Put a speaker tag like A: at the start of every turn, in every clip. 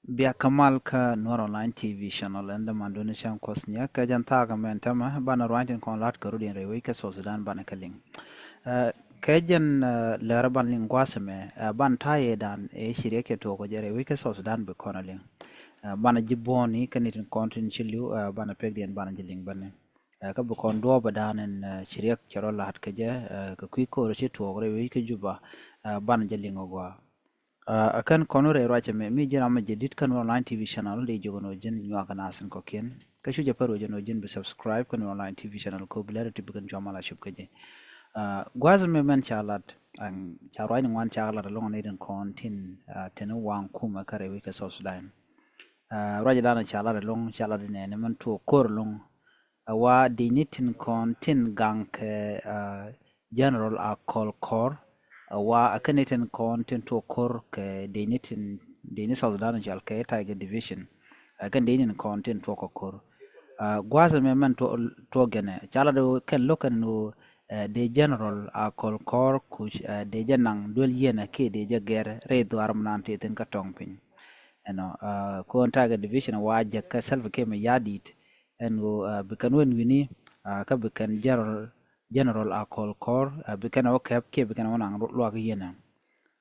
A: Bia Kamal ka Nur Online TV channel and the Mandonesian Kosnia ka janta ka mentama bana rantin kon lat ka rudin rewe ka so Sudan bana kaling. Kajan laraban lingwasame ban taye dan shirye ke to ko jere we ka so Sudan be konaling. Bana jiboni kanitin kontin chilu bana pegdien bana jiling bane. Ka bu kon do badanen shirye charo lat ka je ka kwiko ro to rewe ka juba bana jiling ogwa. Akan konore racha mi jira ma jedit kan online TV channel de jogono jen nywa kana asin ko ken ka shu japaro jono jen be subscribe kan online TV channel ko bilare tibukan jamala shub kaje gwaz me men chalat ang charwai ni wan chalat long ne den kontin tenu wang kuma kare wi ka so sudan raja dana chalat long chalat ne man to kor long wa dinitin kontin gank general a call core wa akanitin content to kor ke deni South Sudan jal ke Tiger Division kan deni content to kor gwaza me man to gene chala do ken lokan no de general a kol kor kush de janang dol yena ke de jager re do armnan te ten ka tongpin ko Tiger Division wa jakka self ke me yadit bikan wen wini ka bikan general akol kor bikan o kep ke bikan wona lo ga yena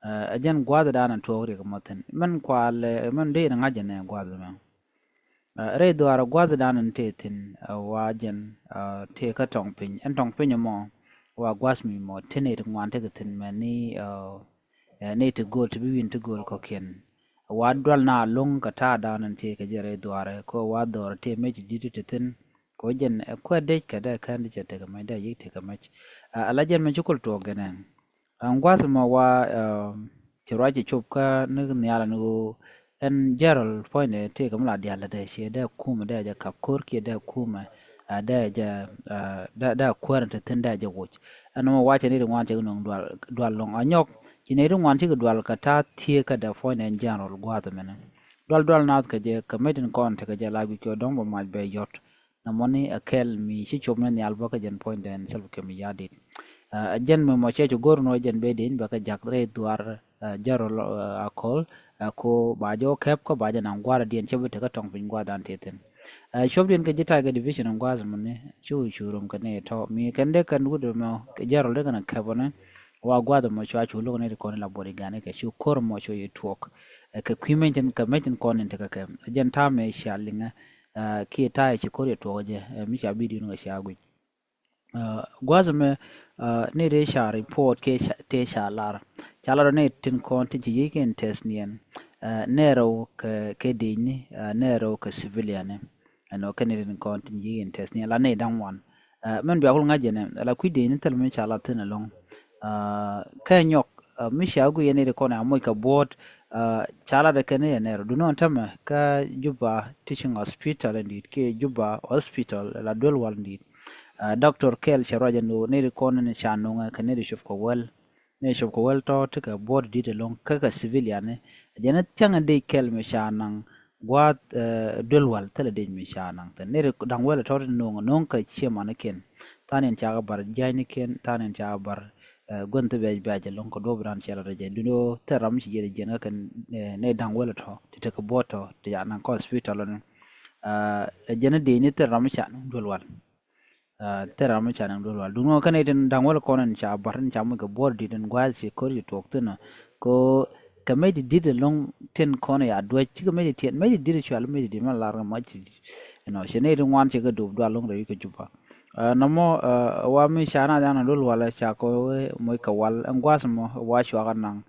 A: ajan gwada danan to ri ga moten man kwal man de na ngajene gwada man re do ara gwada danan tetin wajen te ka tongpin en tongpin mo wa gwasmi mo tene ri ngwan te gatin mani ne to go to be win to go ko ken wa dwal na long ka ta danan te ka jere do ara ko wa do te meji ditu tetin ko jen ko de ka da kan de te ga mai da yi te ga mai alajen me chukul to genen an gwas ma wa tiraji chup ka ne ala no en gerald point te ga mala dia la de she da kuma da ja kap kor ke da kuma da ja da kwaranta tin da ja wuch an ma wace ne da wace non dwal long anyok kine rin wanti ga dwal ka ta tie ka da point en general gwada mena dwal na ka je ka medin kon te ka ja labi ko don ba mal be yot na moni akel mi shi chop ne alba ka jen point en self ke mi yadit jen me mo che gor no jen be din ba ka jakre duar jarol akol ko bajo kep ko baja nan gwara dien chebe te ka tong pin gwa dan teten chop dien ka jita ga division ng gwaz munne churum ka ne to mi kende kan wudo mo jarol de kana kabone wa gwada mo chu lo ne ko ne la bori gane ka chu kor mo chu yitok ka kwimen ka metin ko ne te ka ka jen ta me shalinga ki ta chi kor to je mi sha bidi no sha gwi gwazme ne de sha report ke te sha lar chala ne tin kon ti yiken tesnien nero ke dini nero ke civilian no ke ne kon ti yiken tesnien la ne dan wan men bi ahul ngaje ne la ku dini tel men chala tin long ka nyok mi sha gu yene de kon amoy ka board chala de ke ne nero du non tama ka juba teaching hospital ndit ke juba hospital la dol wal ndit Dr. Kel Charaja no ne kon ne chanonga kane de shuf ko wel to tika board dit long kaka civilian ne jana tanga de kel me chanang gwat dolwal tele de me chanang tan ne dang wel to no non ka chema ne ken tanen chaga bar jani ken tanen chaga bar gonte be long ko dobran chela de duno teram ci jere jena kan ne dang wel to tika boto ti yana ko hospital ne jana de ni teram chan dolwal tera mu chanang dolwal dungo kane den dangwal konan cha baran cha mu ga bordi den gwal ci kor yu toktuna ko kamedi did long ten kone ya dwa ci kamedi ten medi did ci al medi ma lar ma ci shene den wan ci ga dub dwa long re ko juba namo wa mi shana dana dolwal cha ko moy ka wal ngwas mo wa shwa kanang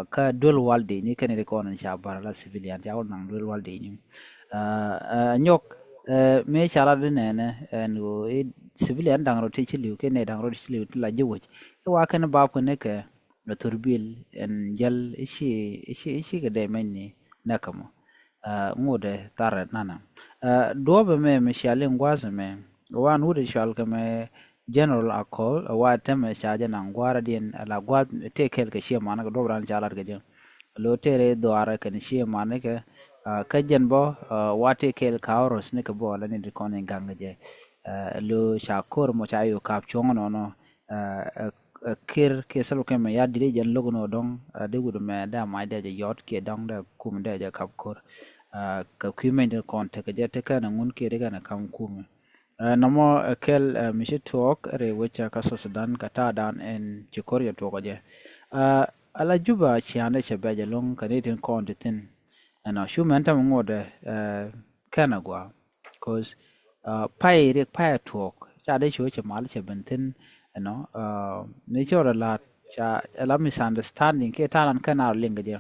A: ka dolwal de ni kane de konan cha barala civilian ja nang dolwal de ni nyok me chala de nene no civilian dangro te chiliu ke ne dangro chiliu la jewoj wa kan ba ko ne ke no turbil en jal ishi ke de menni nakamo ngode tar nana do be me shale ngwaze me wa nu de shal ke me general akol wa teme shaje na ngwara dien la gwa te kel ke shema na do bran chala ke je lo tere do ara ke shema ne ke kajen bo wate kel kauros ne ke bo la ne de konen gangaje lo shakor mo chayo kap chongo no kir ke salo ke me ya dire jan logo no dong de gudu me da mai da yot ke dong da kum da ja kap kor ka kumen de kon te ke te ka na ngun ke de na kam kum namo kel mishi talk re wecha ka so Sudan ka ta dan en chikoria to ko je ala juba chiane che be je long ka ne tin kon tin ana shu men tam ngode kana gwa cause pai re pai talk cha de chu che mal che bentin ne chora la cha la misunderstanding ke talan kana linga je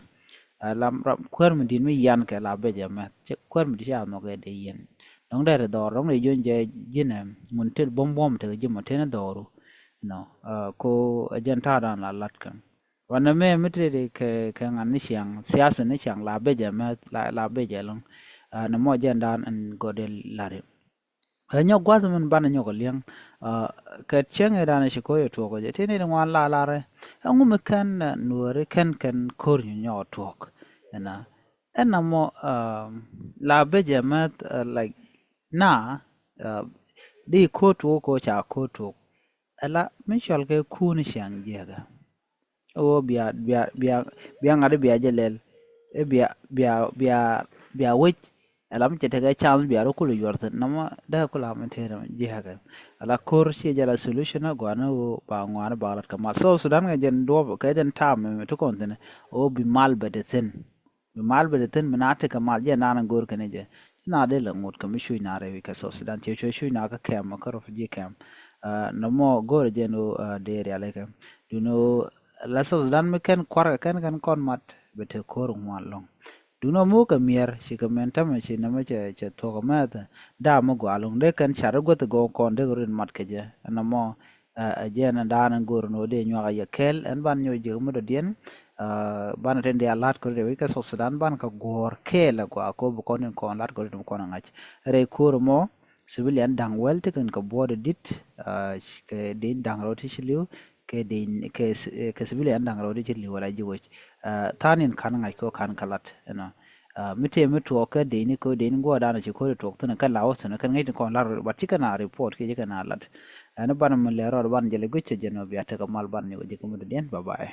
A: lam kwer mi din mi yan ke la be je ma che kwer mi ja no ge de yen nong de do rong de yun je jine mun tel bom bom te je mo te na doru ko ajan ta dan la lat kan wana me mitre de ke ngan ni siang siasa ni siang la be je ma la be je long na mo jan dan an godel lare nyo gwazo mun bana nyo liang ka chenge dana shikoyo to ko je tene de wan la re angu me kan nuore kan kor nyo to na ena mo la beje mat like na di ko to ko cha ko to ala mishal ke kun shang jega o bia ngade bia jelel e bia wech alam chete ga chance bia ro kulu yorta nama da kula man tere jihaga ala kor shi jala solution go na o ba ngwana ba lat kamal so Sudan ga jen do ka jen tam me to kontene o bi mal bedeten bi mal bedeten minate kamal je nana gor kane je na de la ngot kam shu na re ka so Sudan che shu na ka kem ka ro je kem namo gor je no de re ale kam du no la so Sudan me ken kwar kan kon mat bete kor ngwan long duno mo ka mier shi ka menta ma shi na ma che to ka ma da mo go along de kan char go to go kon de rin mat ke je na mo a je na da na go no de nyo ya kel en ban nyo je mo de den ban ten de alat ko de ka so Sudan ban ka gor kel go ko bu kon kon lat ko dum kon ngach re kur mo civilian dang wel te kan ka bode dit ke din dang ro ti shliu ke civilian dang ro di li wala ji wo tanin kan ngai ko kan kalat mite mitu ka deni ko deni go da na ci ko to to kan lawo sun kan ngai ko lar ba ci kana report ke kana lat ana ban mun le ro ban jele gucce jeno bi ata ka mal ban ni o je ko den bye bye